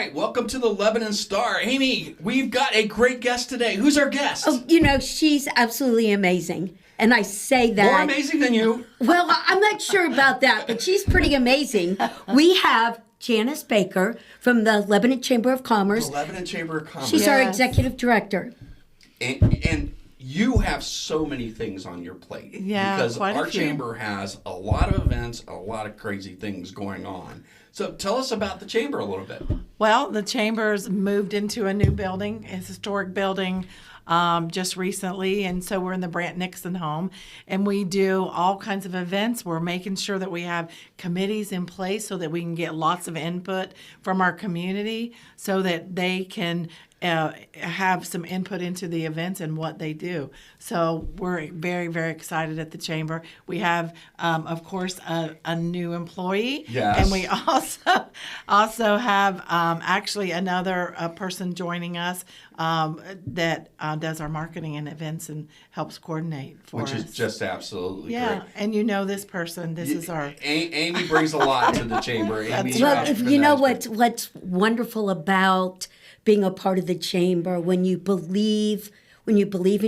right, welcome to the Lebanon Star. Amy, we've got a great guest today. Who's our guest? Oh, she's absolutely amazing. And I say that. More amazing than you. Well, I'm not sure about that, but she's pretty amazing. We have Janis Baker from the Lebanon Chamber of Commerce. The Lebanon Chamber of Commerce. She's our executive director. And you have so many things on your plate. Yeah, because quite a our few. chamber has a lot of events, a lot of crazy things going on. So tell us about the chamber a little bit. Well, the Chamber's moved into a new building, a historic building, just recently, and so we're in the Brant Nixon home, and we do all kinds of events. We're making sure that we have committees in place so that we can get lots of input from our community so that they can have some input into the events and what they do. So we're very, very excited at the Chamber. We have, of course, a new employee. Yes. And we also have actually another person joining us that does our marketing and events and helps coordinate for us. Which is just absolutely yeah, great. and you know this person. This is our... Amy brings a lot to the chamber. Amy, Well, if you know what's wonderful about being a part of the chamber, when you believe in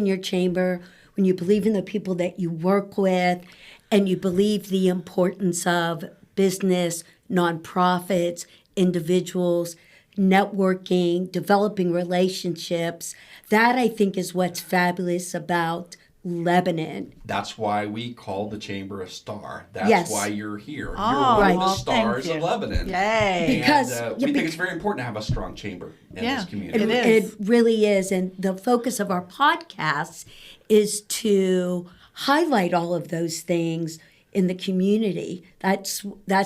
your chamber, when you believe in the people that you work with, and you believe the importance of business, nonprofits, individuals, networking, developing relationships, that I think is what's fabulous about Lebanon. That's why we call the chamber a star. That's Yes. why you're here. Oh, you're one of well, the stars thank of you. Lebanon. Yay. Because- And, yeah, we think it's very important to have a strong chamber in Yeah, this community. it is. It really is. And the focus of our podcasts is to highlight all of those things in the community. That's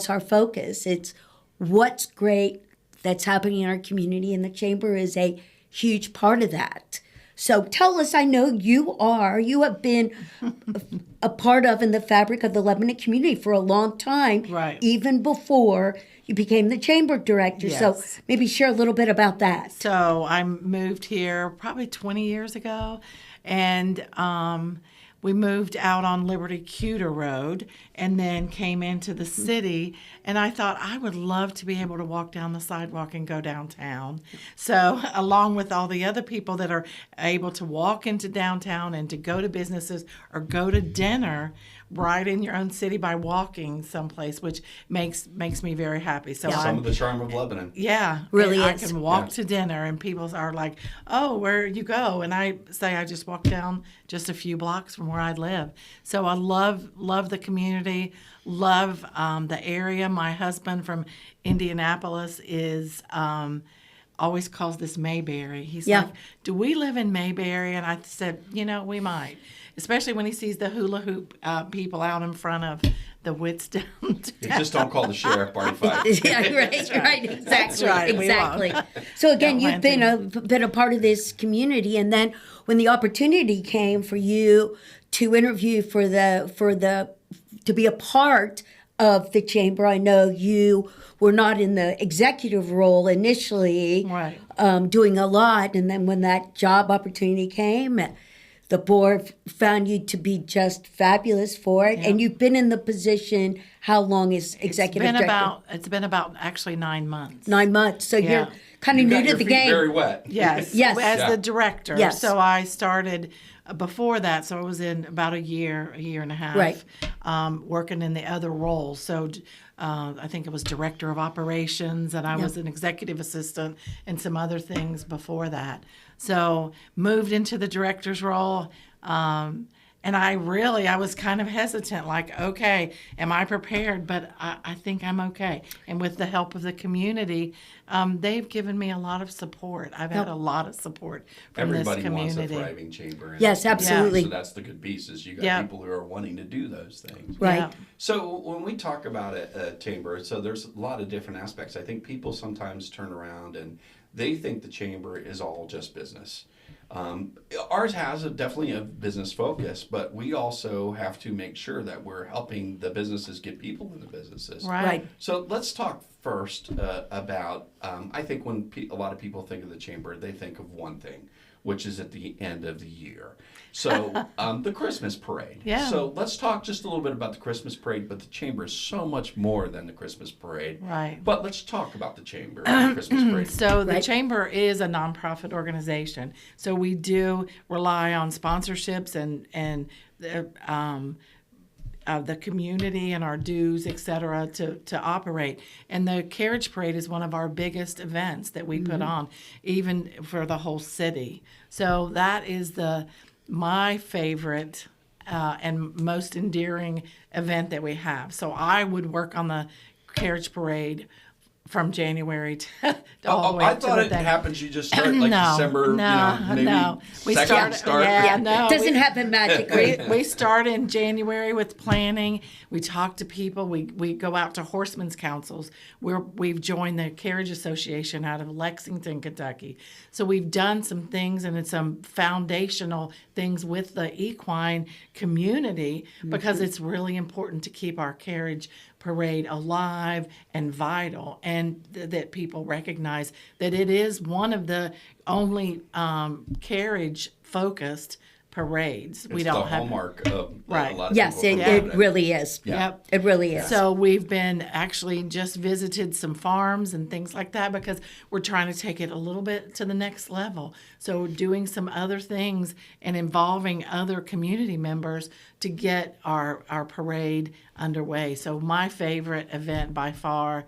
our focus. It's what's great that's happening in our community, and the chamber is a huge part of that. So tell us, I know you have been a part of in the fabric of the Lebanon community for a long time, Right. even before you became the chamber director. So Yes. maybe share a little bit about that. So I moved here probably 20 years ago, and we moved out on Liberty Cuter Road and then came into the city. And I thought I would love to be able to walk down the sidewalk and go downtown. So along with all the other people that are able to walk into downtown and to go to businesses or go to dinner right in your own city by walking someplace, which makes me very happy. So Some of the charm of Lebanon. yeah, Really and I is. can walk Yeah. to dinner, and people are like, "Oh, where you go?" And I say, "I just walk down just a few blocks from where I live." So I love the community, love the area. My husband from Indianapolis is always calls this Mayberry. He's Yeah. like, "Do we live in Mayberry?" And I said, we might. Especially when he sees the hula hoop people out in front of the Wits downtown. You just don't call the sheriff party fight. Yeah, right, exactly, That's right, we exactly. So again, Don't you've been a part of this community, and then when the opportunity came for you to interview to be a part of the chamber, I know you were not in the executive role initially, Right. Doing a lot, and then when that job opportunity came, the board found you to be just fabulous for it, and you've been in the position. How long is executive director? It's been about actually 9 months. 9 months. So Yeah. you're kind of You new got to your the feet game. very wet. Yes, Yes. as Yeah. the director. Yes. So I started before that, so I was in about a year and a half, Right. working in the other roles. So I think it was director of operations, and I was an executive assistant and some other things before that. So moved into the director's role. And I was kind of hesitant, like, okay, am I prepared? But I think I'm okay. And with the help of the community, they've given me a lot of support. I've had a lot of support from Everybody this wants community. a thriving chamber. Yes, absolutely. So that's the good piece is you got Yeah. people who are wanting to do those things. Right. Yeah. So when we talk about a chamber, so there's a lot of different aspects. I think people sometimes turn around and they think the chamber is all just business. Ours has definitely a business focus, but we also have to make sure that we're helping the businesses get people in the businesses. Right. So let's talk first about, I think when a lot of people think of the chamber, they think of one thing, which is at the end of the year. So the Christmas parade. Yeah. So let's talk just a little bit about the Christmas parade, but the chamber is so much more than the Christmas parade. Right. But let's talk about the chamber and the Christmas parade. So the Right. chamber is a nonprofit organization. So we do rely on sponsorships and the community and our dues, et cetera, to operate. And the carriage parade is one of our biggest events that we put on, even for the whole city. So that is my favorite and most endearing event that we have. So I would work on the carriage parade from January to all the way I up to thought the it day. happens. You just start like No, December, maybe We second start. Yeah, no. Doesn't we- happen magically. we start in January with planning. We talk to people. We go out to horsemen's councils. We've joined the Carriage Association out of Lexington, Kentucky. So we've done some things and some foundational things with the equine community because it's really important to keep our carriage parade alive and vital, and that people recognize that it is one of the only carriage focused parades. It's the hallmark of Right. a lot of Yes, people it, come it down really is. Yeah. Yep. It really is. So we've been actually just visited some farms and things like that because we're trying to take it a little bit to the next level. So doing some other things and involving other community members to get our parade underway. So my favorite event by far,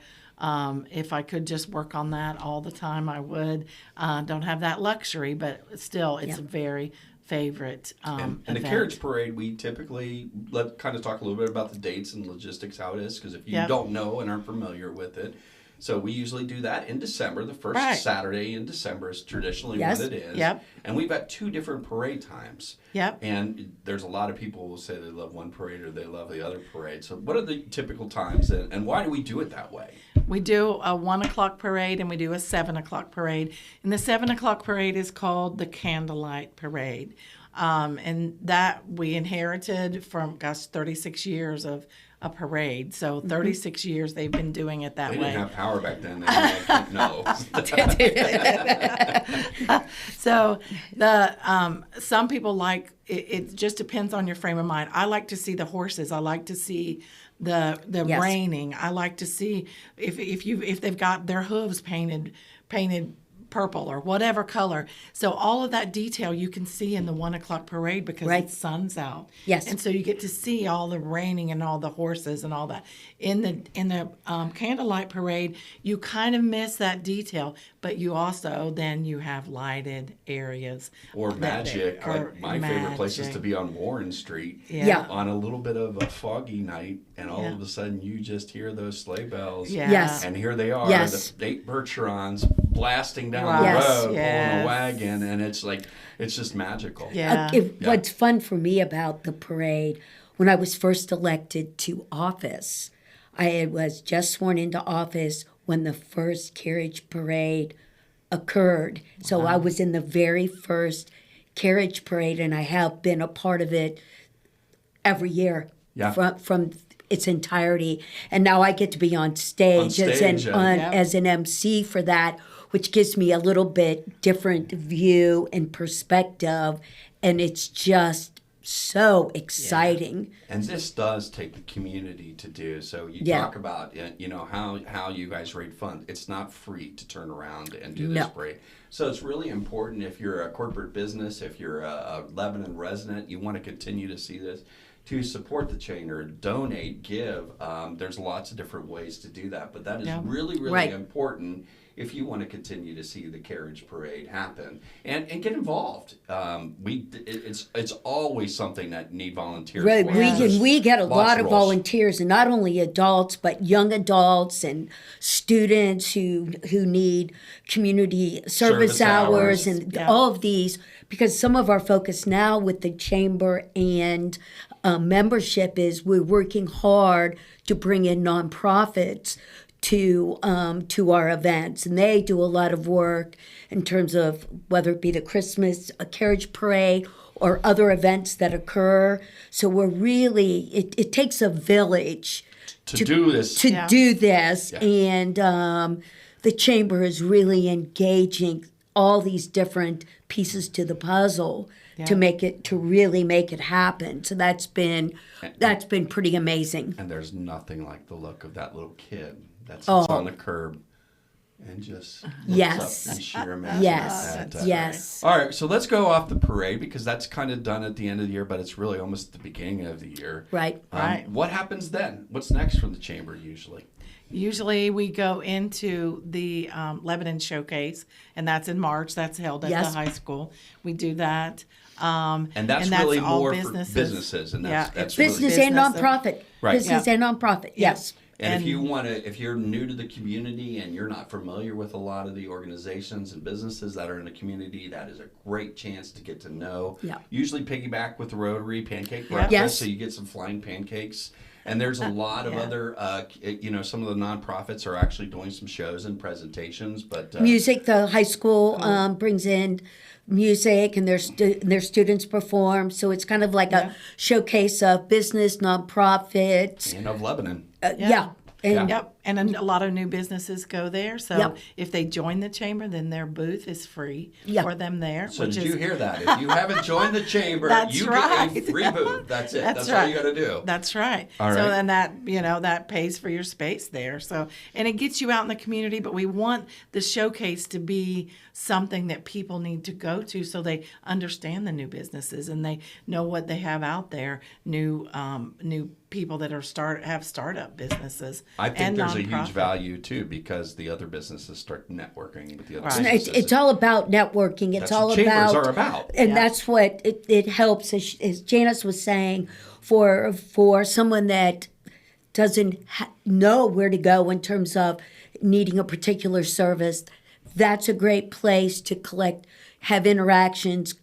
if I could just work on that all the time, I would. Don't have that luxury, but still, it's a very favorite And the event. carriage parade, we typically kind of talk a little bit about the dates and logistics, how it is, because if you Yep. don't know and aren't familiar with it, so we usually do that in December. The first Right. Saturday in December is traditionally Yes. what it is. Yep. And we've got 2 different parade times. Yep. And there's a lot of people who will say they love one parade or they love the other parade. So what are the typical times and why do we do it that way? We do a 1:00 parade and we do a 7:00 parade. And the 7:00 parade is called the Candlelight Parade. And that we inherited from, 36 years of a parade. So 36 years they've been doing it that They way. didn't have power back then. They didn't know. So some people like it, it just depends on your frame of mind. I like to see the horses. I like to see the Yes. reining. I like to see if they've got their hooves painted purple or whatever color. So all of that detail you can see in the 1:00 parade because Right. the sun's out. Yes. And so you get to see all the reining and all the horses and all that. In the candlelight parade, you kind of miss that detail, but you also then you have lighted areas. Or magic. or Like my favorite place is magic. to be on Warren Street Yeah. on a little bit of a foggy night, and all Yeah. of a sudden you just hear those sleigh bells. Yeah. Yes. And here they are, Yes. the 8 Bercherons blasting down Right. the Yes. road, pulling Yes. a wagon, and it's just magical. Yeah. Yeah. What's fun for me about the parade, when I was first elected to office, I was just sworn into office when the first carriage parade occurred. So I was in the very first carriage parade, and I have been a part of it every year Yeah. from its entirety. And now I get to be on stage, On stage, yeah. Yep. as an MC for that, which gives me a little bit different view and perspective. And it's just so exciting. And this does take the community to do. So you Yeah. talk about how you guys raise funds. It's not free to turn around and do this No. parade. So it's really important if you're a corporate business, if you're a Lebanon resident, you want to continue to see this, to support the chamber, donate, give. There's lots of different ways to do that, but that is Yeah. really, really Right. important if you want to continue to see the carriage parade happen and get involved. It's always something that need volunteers Right, for. we, we get a Lots lot of roles. volunteers, and not only adults, but young adults and students who need community service Service hours hours. and Yeah. all of these. Because some of our focus now with the chamber and membership is we're working hard to bring in nonprofits to our events, and they do a lot of work in terms of whether it be the Christmas carriage parade or other events that occur. So we're really it takes a village to do this. to Yeah. do this, Yeah. and the chamber is really engaging all these different pieces to the puzzle to really make it happen. So that's been pretty amazing. And there's nothing like the look of that little kid that sits Oh. on the curb and just looks Yes. up in sheer amazement. Yes, at, yes. All right, so let's go off the parade because that's kind of done at the end of the year, but it's really almost the beginning of the year. Right. Right. What happens then? What's next from the chamber usually? Usually we go into the Lebanon Showcase, and that's in March. That's held at Yes. the high school. We do that. And that's really all more for businesses, and that's it's really- Business really and nonprofit. Right. Business and nonprofit, yes. And if you're new to the community and you're not familiar with a lot of the organizations and businesses that are in the community, that is a great chance to get to know. Yeah. Usually piggyback with the Rotary Pancake Breakfast, Yes. so you get some flying pancakes. And there's a lot of other, some of the nonprofits are actually doing some shows and presentations. But Music, the high school brings in music, and their students perform. So it's kind of like a showcase of business, nonprofits. and of Lebanon. Yeah. And Yeah. Yep, and a lot of new businesses go there. So Yep. if they join the chamber, then their booth is free Yep. for them there. So which did is, you hear that? If you haven't joined the chamber, That's you right. get a free booth. That's it. That's all right. you got to do. That's right. All So right. then that pays for your space there. So and it gets you out in the community, but we want the showcase to be something that people need to go to so they understand the new businesses and they know what they have out there, new people that have startup businesses. I think and there's a huge nonprofit. value too because the other businesses start networking with the other Right. businesses. it's all about networking. It's That's all what chambers about, are about. and Yeah. that's what it helps. As Janice was saying, for someone that doesn't know where to go in terms of needing a particular service, that's a great place to have interactions,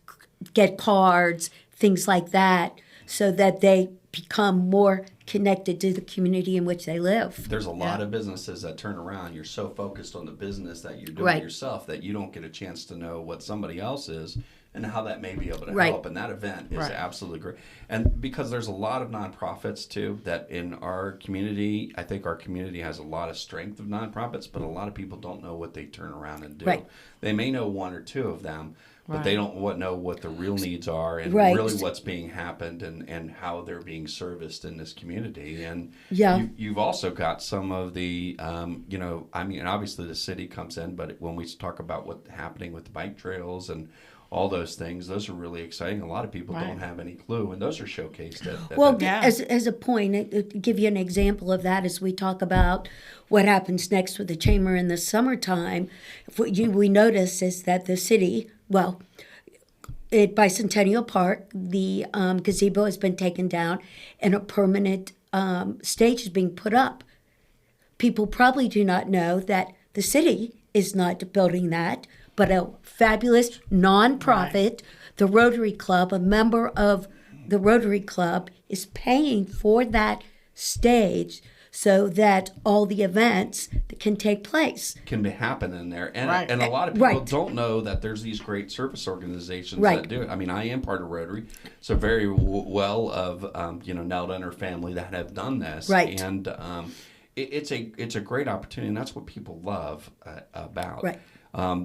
get cards, things like that, so that they become more connected to the community in which they live. There's a lot of businesses that turn around. You're so focused on the business that you're doing Right. yourself that you don't get a chance to know what somebody else is and how that may be able to Right. help. And that event is Right. absolutely great. And because there's a lot of nonprofits too that in our community, I think our community has a lot of strength of nonprofits, but a lot of people don't know what they turn around and do. Right. They may know one or two of them, but they don't know what the real needs are and Right. really what's being happened and how they're being serviced in this community. And Yeah. you've also got some of the, obviously the city comes in, but when we talk about what's happening with the bike trails and all those things, those are really exciting. A lot of people Right. don't have any clue, and those are showcased at Well, that- Yeah. as a point, to give you an example of that, as we talk about what happens next with the chamber in the summertime, we notice is that the city, at Bicentennial Park, the gazebo has been taken down, and a permanent stage is being put up. People probably do not know that the city is not building that, but a fabulous nonprofit, the Rotary Club, a member of the Rotary Club, is paying for that stage so that all the events can take place. can happen in there. And, Right. and a lot of people Right. don't know that there's these great service organizations Right. that do it. I mean, I am part of Rotary, so very well of, Nelda and her family that have done this. Right. And it's a great opportunity, and that's what people love about. Right.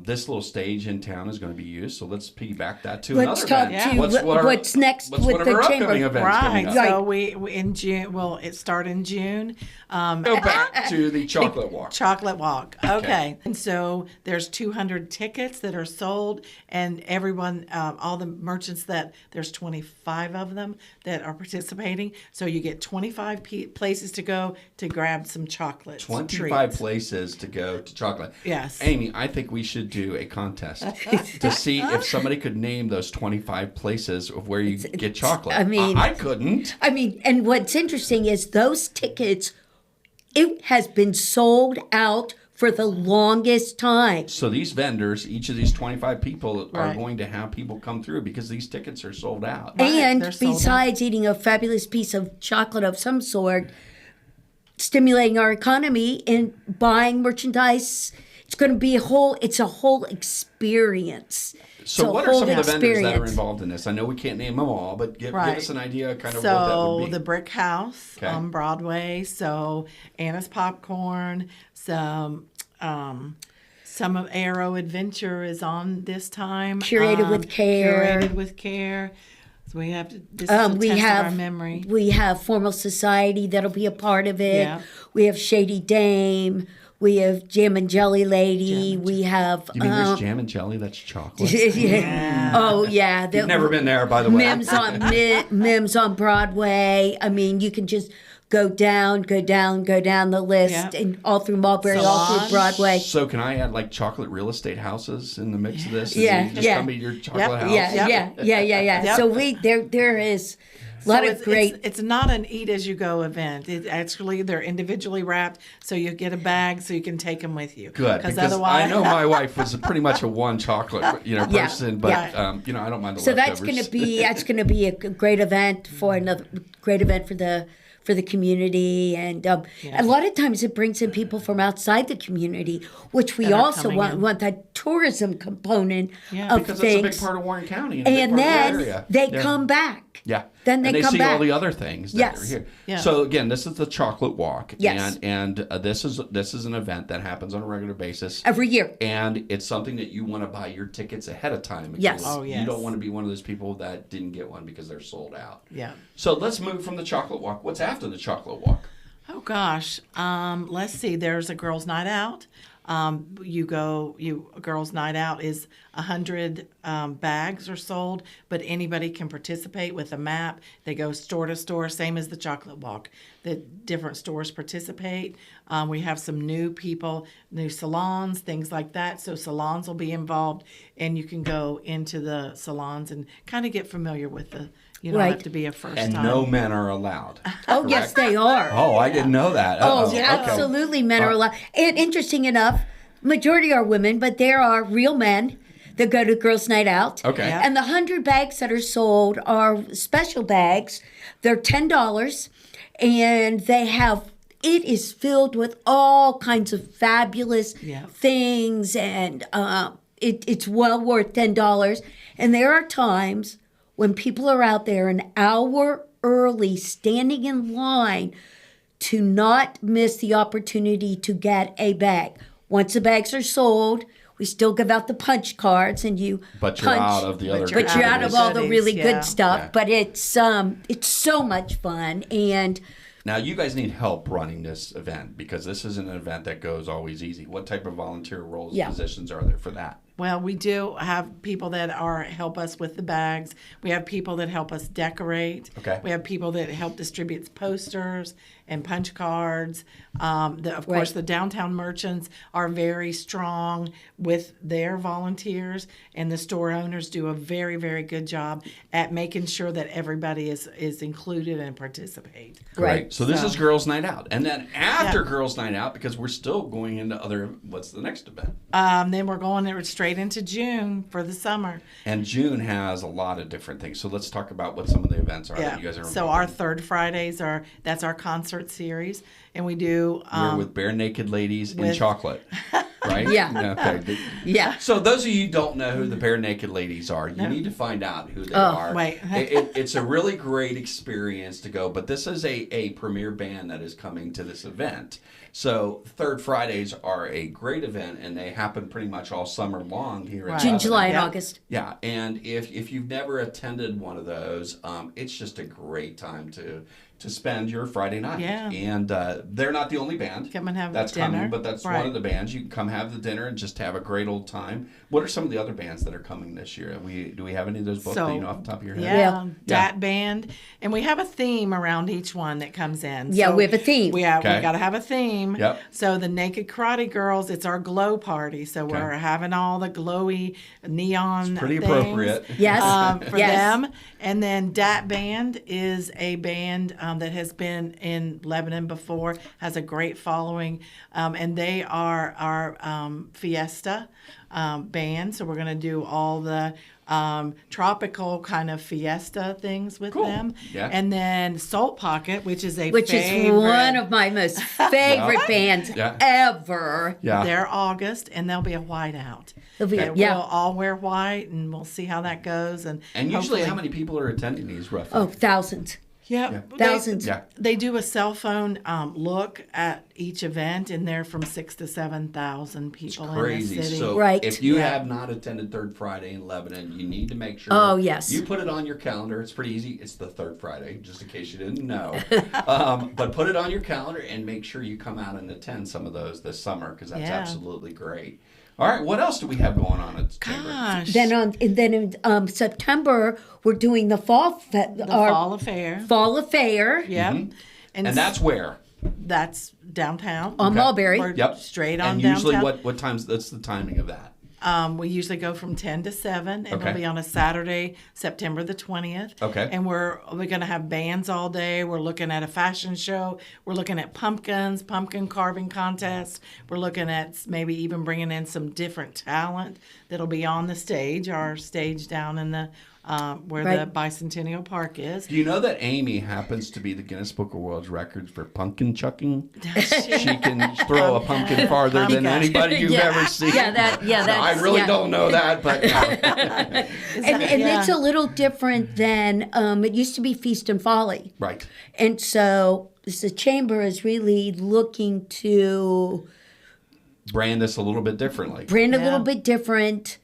This little stage in town is going to be used, so let's piggyback that to Let's another talk event. to what's next what's with one of the our chamber. upcoming events Right. coming up? Right. So we in June. Well, it started in June. Go back to the chocolate walk. Chocolate Walk. Okay. And so there's 200 tickets that are sold, and everyone, all the merchants there's 25 of them that are participating. So you get 25 places to go to grab some chocolate. 25 treats. places to go to chocolate. Yes. Amy, I think we should do a contest to see if somebody could name those 25 places of where you get chocolate. I mean- I couldn't. And what's interesting is those tickets, it has been sold out for the longest time. So these vendors, each of these 25 people are Right. going to have people come through because these tickets are sold out. Right, And they're sold out. besides eating a fabulous piece of chocolate of some sort, stimulating our economy and buying merchandise, it's going to be a whole experience. So It's a what are whole some of the vendors that are experience. involved in this? I know we can't name them all, but give Right. us an idea kind of what that So would be. the Brick House Okay. on Broadway. So Anna's Popcorn. Some of Aero Adventure is on this time. Curated with care. Curated with care. So we have to. This is a we test have of our memory. We have Formal Society that'll be a part of it. Yeah. We have Shady Dame. We have Jam and Jelly Lady. We have. You mean there's jam and jelly? That's chocolate. Yeah. Oh yeah. You've never been there, by the way. Mims on Broadway. I mean, you can just go down the list, Yep. and all through Mulberry, all through Salon. Broadway. So can I add like chocolate real estate houses in the mix of this? Yeah, You just yeah. tell me your chocolate house. Yeah, Yep. yeah. Yep. So there is a lot of great. It's not an eat as you go event. It actually they're individually wrapped, so you get a bag so you can take them with you. Good, because otherwise, I know my wife was pretty much a one chocolate, Yeah. person, but Yeah. I don't mind the So leftovers. that's gonna be a great event for the community, and a lot of times it brings in people from outside the community, which we That are also coming in. want that tourism component Yeah. of because things. it's a big part of Warren County and, a big And part of then the area. they Yeah. come back. Yeah. Then they and they come see back. all the other things that Yes. are here. Yeah. So again, this is the chocolate walk. Yes. And this is an event that happens on a regular basis. Every year. And it's something that you want to buy your tickets ahead of time. Yes. because Oh, yes. You don't want to be one of those people that didn't get one because they're sold out. Yeah. So let's move from the chocolate walk. What's after the chocolate walk? Oh gosh. Let's see. There's a girls' night out. Girls' night out is 100 bags are sold, but anybody can participate with a map. They go store to store, same as the chocolate walk. The different stores participate. We have some new people, new salons, things like that. So salons will be involved, and you can go into the salons and kind of get familiar with the. You don't Right. have to be a first And time. no men are allowed. Oh, yes, correct? they are. Oh, I didn't know that. Oh, Uh-oh. yeah, Okay. absolutely, men are allowed. And interesting enough, majority are women, but there are real men that go to girls' night out. Okay. Yeah. And the 100 bags that are sold are special bags. They're $10, and it is filled with all kinds of fabulous Yeah. things, and it's well worth $10. And there are times when people are out there an hour early standing in line to not miss the opportunity to get a bag. Once the bags are sold, we still give out the punch cards, and you But you're punch. out of the other. But you're out of all the goodies, really yeah. good stuff. Yeah. But it's so much fun, and Now, you guys need help running this event because this isn't an event that goes always easy. What type of volunteer roles, Yeah. positions are there for that? Well, we do have people that help us with the bags. We have people that help us decorate. Okay. We have people that help distribute posters and punch cards. Of course, Right. the downtown merchants are very strong with their volunteers, and the store owners do a very, very good job at making sure that everybody is included and participate. Right. So this So- is Girls' Night Out. And then after Yeah. Girls' Night Out, because we're still going into what's the next event? Then we're going straight into June for the summer. And June has a lot of different things. So let's talk about what some of the events are that you guys are So involved our in. third Fridays that's our concert series, and we do We're with bare naked ladies in with- chocolate, right? Yeah. Okay. yeah. So those of you who don't know who the bare naked ladies are, you need to find out who they are. wait. It's a really great experience to go, but this is a premier band that is coming to this event. So Third Fridays are a great event, and they happen pretty much all summer long here in Right. June, Lebanon. July, and Yeah. August. Yeah, and if you've never attended one of those, it's just a great time to spend your Friday night. Yeah. And they're not the only band. Come and have that's dinner. coming, but that's Right. one of the bands. You can come have the dinner and just have a great old time. What are some of the other bands that are coming this year? Do we have any of those booked that you know off the top of your head? Yeah, Yeah. Dat Band, and we have a theme around each one that comes in. Yeah, we have a theme. We Okay. got to have a theme. Yep. So the Naked Karate Girls, it's our glow party. So we're having all the glowy neon. It's pretty things, appropriate. Yes. for Yes. them. And then Dat Band is a band that has been in Lebanon before, has a great following, and they are our fiesta band. So we're going to do all the tropical kind of fiesta things with Cool. them. Yeah. And then Salt Pocket, which is Is favorite. one of my most favorite bands Yeah. ever. Yeah. They're August, and there'll be a whiteout. They'll be- And yeah. We'll all wear white, and we'll see how that goes. And And usually, hopefully- how many people are attending these roughly? Oh, thousands. Yeah, Yeah. Thousands. Yeah. They do a cell phone look at each event, and they're from 6,000 to 7,000 people in the Crazy. city. So Right. if you Yeah. have not attended Third Friday in Lebanon, you need to make sure. Oh, yes. You put it on your calendar. It's pretty easy. It's the third Friday, just in case you didn't know. But put it on your calendar and make sure you come out and attend some of those this summer because that's Yeah. absolutely great. All right, what else do we have going on at the Chamber? Gosh, Then in September we're doing the the fall affair. fall affair Yep. And that's where? that's downtown. on Okay. Mulberry. We're Yep. straight on And downtown. usually what times, that's the timing of that? We usually go from 10 to 7, and Okay. it'll be on a Saturday, September the 20th. Okay. And we're going to have bands all day. We're looking at a fashion show. We're looking at pumpkins, pumpkin carving contests. We're looking at maybe even bringing in some different talent that'll be on the stage, our stage down in the where the Right. Bicentennial Park is. Do you know that Amy happens to be the Guinness Book of World Records for pumpkin chucking? She can throw a pumpkin farther than Pumpkin. anybody you've Yeah. ever seen. Yeah, that- yeah, Now, I that's- really yeah. don't know that, but And Yeah. it's a little different than it used to be Feast and Folly. right. And so the chamber is really looking to Brand this a little bit differently. brand a Yeah. little bit different,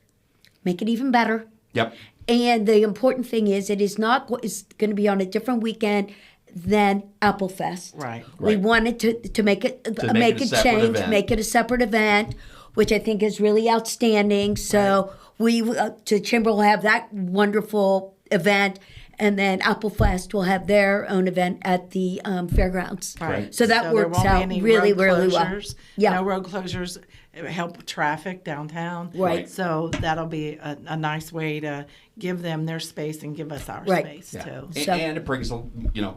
make it even better. Yep. And the important thing is it is not it's going to be on a different weekend than Apple Fest. Right. We Right. wanted to make it make it a separate change, event. make it a separate event, which I think is really outstanding. So the chamber will have that wonderful event, and then Apple Fest will have their own event at the fairgrounds. Right. So that there works won't be out any really, road really well. closures. Yeah. No road closures. It help traffic downtown. Right. So that'll be a nice way to give them their space and give us our Right. space Yeah. too. So- And it brings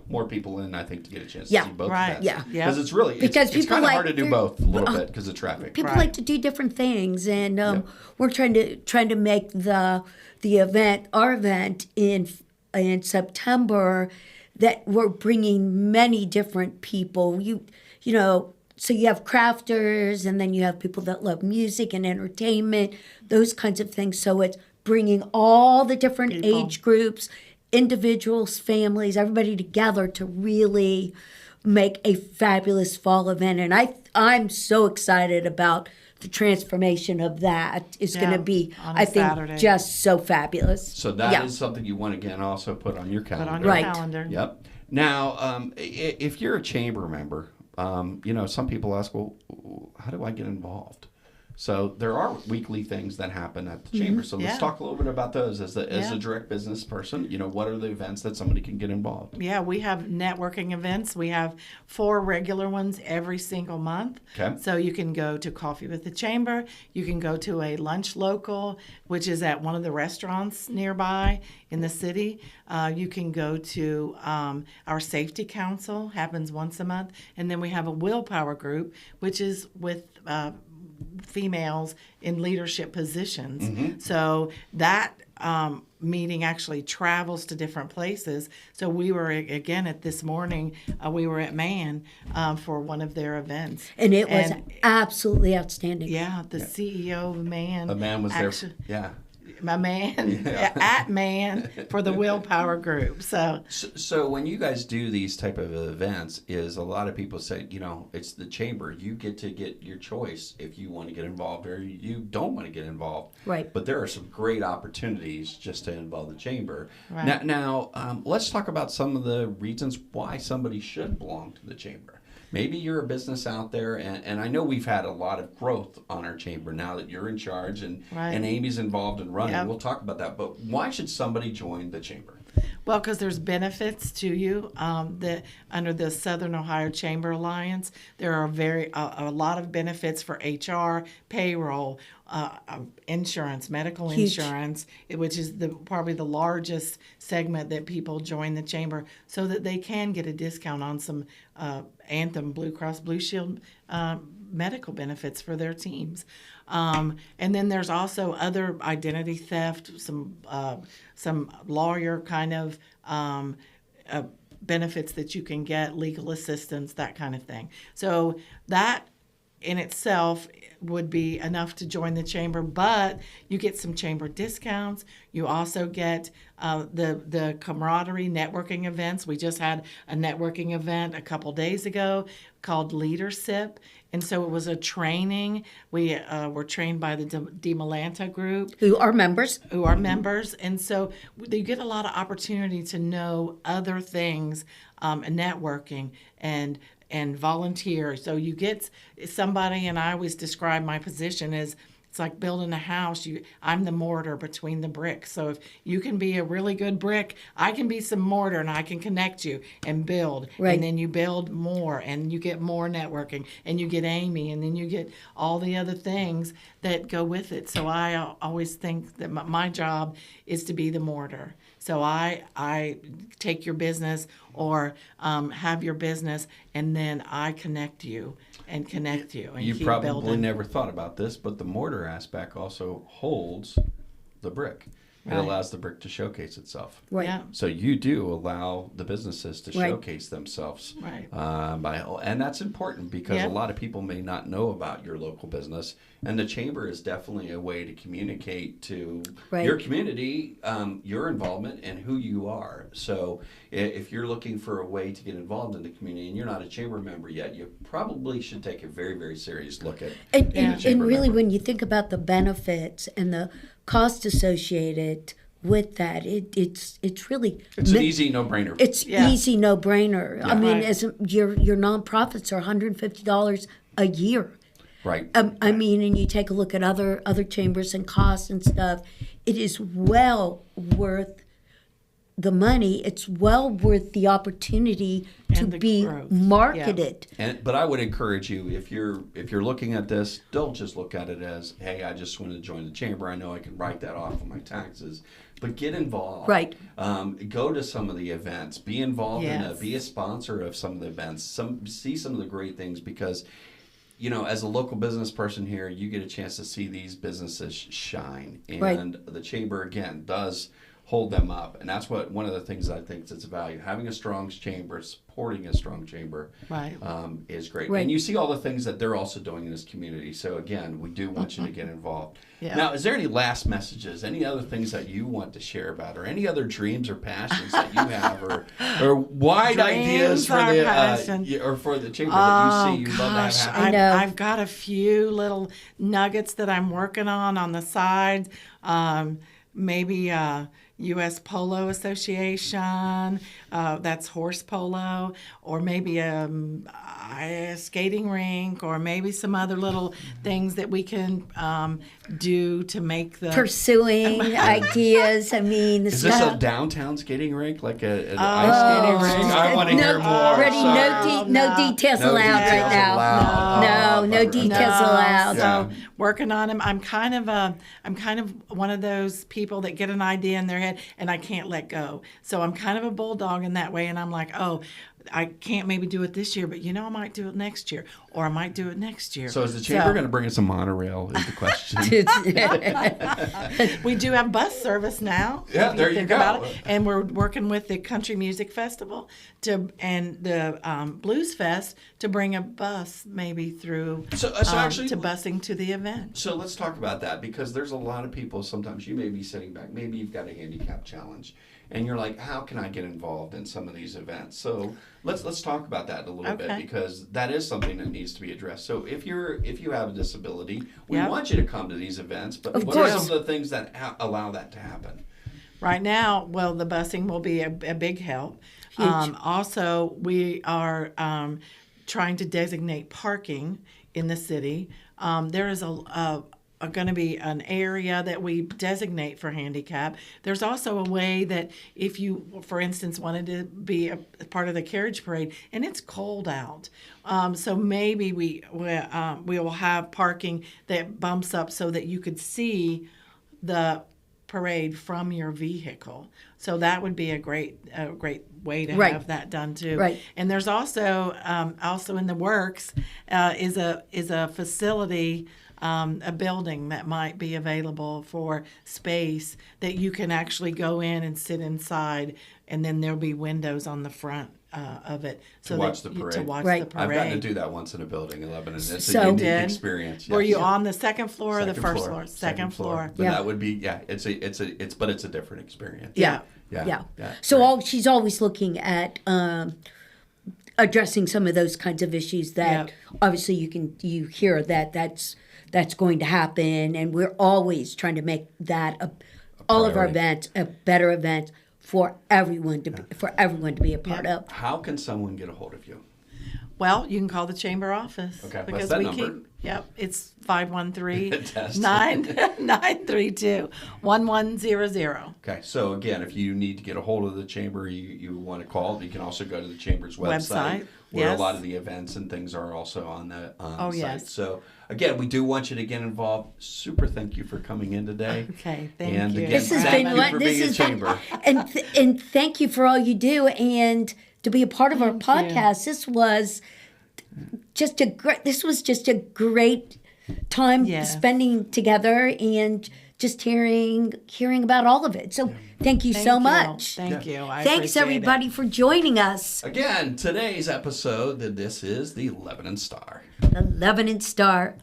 more people in, I think, to get a chance Yeah. to see both Right. events. Yeah. Yeah. Because it's really, Because it's people kind of like- hard to do both a little bit because of traffic. People Right. like to do different things, and we're trying to make the event, our event in September, that we're bringing many different people. You know. So you have crafters, and then you have people that love music and entertainment, those kinds of things. So it's bringing all the different People. age groups, individuals, families, everybody together to really make a fabulous fall event. And I'm so excited about the transformation of that. It's going Yeah, to be, on a I think, Saturday. just so fabulous. So that is Yeah. something you want, again, also put on your Put calendar. on your Right. calendar. Yep. Now, if you're a chamber member, some people ask, well, how do I get involved? So there are weekly things that happen at the chamber. So let's Yeah. talk a little bit about those as a Yeah. direct business person. What are the events that somebody can get involved? Yeah, we have networking events. We have 4 regular ones every single month. Okay. So you can go to Coffee with the Chamber. You can go to a lunch local, which is at one of the restaurants nearby in the city. You can go to our Safety Council, happens once a month. And then we have a Willpower group, which is with females in leadership positions. So that meeting actually travels to different places. So we were, again, at this morning, we were at Man for one of their events. And it was absolutely outstanding. Yeah, the CEO of Man. A man was there. actu- Yeah. My man, at Man for the Willpower group. So when you guys do these type of events, is a lot of people say, it's the chamber. You get to get your choice if you want to get involved or you don't want to get involved. Right. But there are some great opportunities just to involve the chamber. Right. Now, let's talk about some of the reasons why somebody should belong to the chamber. Maybe you're a business out there, and I know we've had a lot of growth on our chamber now that you're in charge and Amy's involved in running. Yep. We'll talk about that. But why should somebody join the chamber? Well, because there's benefits to you that under the Southern Ohio Chamber Alliance, there are a lot of benefits for HR, payroll, insurance, medical Huge. insurance, which is probably the largest segment that people join the chamber, so that they can get a discount on some Anthem, Blue Cross Blue Shield medical benefits for their teams. And then there's also other identity theft, some lawyer kind of benefits that you can get, legal assistance, that kind of thing. So that in itself would be enough to join the chamber, but you get some chamber discounts. You also get the camaraderie networking events. We just had a networking event a couple days ago called Leadership. And so it was a training. We were trained by the DeMolanta group. Who are members. And so you get a lot of opportunity to know other things, and networking and volunteer. So you get somebody, and I always describe my position as it's like building a house. I'm the mortar between the bricks. So if you can be a really good brick, I can be some mortar, and I can connect you and build. Right. And then you build more, and you get more networking, and you get Amy, and then you get all the other things that go with it. So I always think that my job is to be the mortar. So I take your business or have your business, and then I connect you and You keep probably building. never thought about this, but the mortar aspect also holds the brick. It Right. allows the brick to showcase itself. Right. Yeah. So you do allow the businesses to Right. showcase themselves. Right. And that's important because Yep. a lot of people may not know about your local business. And the chamber is definitely a way to communicate to Right. your community, your involvement, and who you are. So if you're looking for a way to get involved in the community and you're not a chamber member yet, you probably should take a very, very serious look at And, being a and chamber really, member. when you think about the benefits and the cost associated with that, it's really It's an easy no-brainer. it's Yeah. easy no brainer. I mean, Right. as your nonprofits are $150 a year. Right. I mean, and you take a look at other chambers and costs and stuff. It is well worth the money. It's well worth the opportunity to And the be growth. marketed. But I would encourage you, if you're looking at this, don't just look at it as, hey, I just want to join the chamber. I know I can write that off on my taxes. But get involved. Right. Go to some of the events. Be involved in Yes. be a sponsor of some of the events. See some of the great things because, as a local business person here, you get a chance to see these businesses shine. And Right. the chamber, again, does hold them up. And that's one of the things I think that's a value. Having a strong chamber, supporting a strong chamber Right. is great. Right. And you see all the things that they're also doing in this community. So again, we do want you to get involved. Yeah. Now, is there any last messages, any other things that you want to share about, or any other dreams or passions that you have, or wide ideas Dreams for or the passion. or for the chamber that you see you'd love to have Gosh, happen? I know. I've got a few little nuggets that I'm working on the side. Maybe U.S. Polo Association, that's horse polo, or maybe a skating rink, or maybe some other little things that we can do to make the Pursuing ideas. I mean, Is this a stuff. downtown skating rink, like an ice skating rink? I want to hear more. Already, Sorry. no details No allowed details right now. allowed. No details allowed. Yeah. So working on them. I'm kind of one of those people that get an idea in their head and I can't let go. So I'm kind of a bulldog in that way, and I'm like, oh, I can't maybe do it this year, but I might do it next year, or I might do it next year. So is the chamber going to bring us a monorail? Is the question. We do have bus service now. Yeah, if there you think go. about it. And we're working with the Country Music Festival and the Blues Fest to bring a bus maybe through So actually, to busing to the event. So let's talk about that, because there's a lot of people, sometimes you may be sitting back, maybe you've got a handicap challenge, and you're like, how can I get involved in some of these events? So let's talk about that a little bit, Okay. because that is something that needs to be addressed. So if you have a disability, we Yep. want you to come to these events, but Of what are course. some of the things that allow that to happen? Right now, well, the busing will be a big help. Huge. Also, we are trying to designate parking in the city. There is going to be an area that we designate for handicap. There's also a way that if you, for instance, wanted to be a part of the carriage parade and it's cold out, so maybe we will have parking that bumps up so that you could see the parade from your vehicle. So that would be a great way to Right. have that done too. Right. And there's also in the works is a facility a building that might be available for space that you can actually go in and sit inside, and then there'll be windows on the front of it To watch the parade. To watch Right. the parade. I've gotten to do that once in a building in Lebanon. It's So- a unique Did? experience. Were yes. you on the second floor or the Second first floor? Second floor. But Yeah. that would be but it's a different experience. Yeah. Yeah. Yeah. So Right. she's always looking at addressing some of those kinds of issues that Yep. obviously you hear that's going to happen, and we're always trying to make that all of our priority. events a better event for everyone to be a part of. How can someone get a hold of you? Well, you can call the chamber office. Okay, what's because that we number? It's Test. 513-932-1100. Okay, so again, if you need to get a hold of the chamber, you want to call, you can also go to the chamber's website where yes. a lot of the events and things are also on the site. yes. So again, we do want you to get involved. Super thank you for coming in today. Okay, thank And you. again, This has thank been you one- for this being a has chamber. and thank you for all you do and to be a part of our Thank you. podcast. This was just a great time Yes. spending together and just hearing about all of it. So thank you Thank so you. much. Thank you. I Thanks appreciate everybody for joining us. Again, today's episode, this is the Lebanon Star. The Lebanon Star.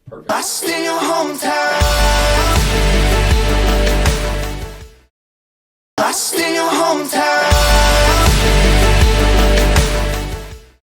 Perfect. I stay in your hometown.